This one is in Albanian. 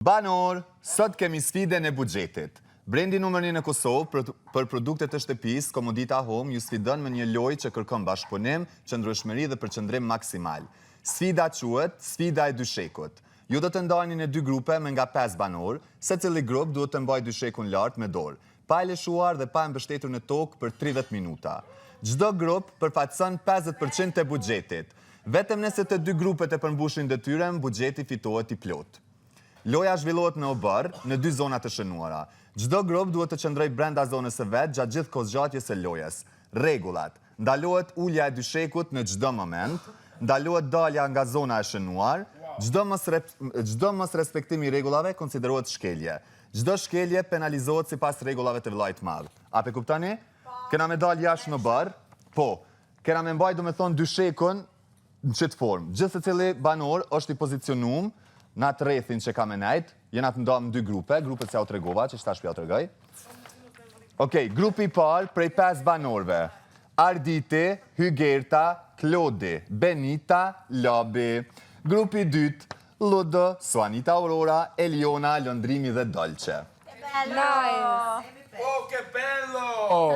Banor, sot kemi sfiden e buxhetit. Brendi numër 1 në Kosovë për produktet të shtëpisë, Komodita Home ju sfidon me një lojë që kërkon bashkëpunim, qëndrueshmëri dhe përqendrim maksimal. Sfida quhet Sfida e dyshekut. Ju do të ndaheni në 2 grupe me nga 5 banor, secili grup duhet të mbajë dyshekun lart me dorë, pa e lëshuar dhe pa e mbështetur në tokë për 30 minuta. Çdo grup përfaqëson 50% të buxhetit. Vetëm nëse të 2 grupet e përmbushin detyrën, buxheti fitohet i plot. Loja zhvillohet në obar, në 2 zona të shënuara. Çdo grup duhet të qëndrojë brenda zonës së vet gjatë gjithë kohëzgjatjes së lojës. Rregullat: ndalohet ulja e dyshekut në çdo moment, ndalohet dalja nga zona e shënuar, çdo mos respektimi i rregullave konsiderohet shkelje. Çdo shkelje penalizohet sipas rregullave të vllajt madh. A pe kuptoni? Kena me dal jashtë në bar? Po. Kena me mbajtur domethënë dyshekun në çet formë. Gjithë secili banor është i pozicionuar në atë rrethin që ka me nejt, jena të ndonë në 2 grupe, grupet se ja u tregova, që shtash pja u tregoj. Okej, grupi i parë prej 5 banorve. Arditi, Hygerta, Klodi, Benita, Labi. Grupi i dytë, Ludo, Suanita Aurora, Eliona, Londrimi dhe Dolce. Nice! Oh, che bello!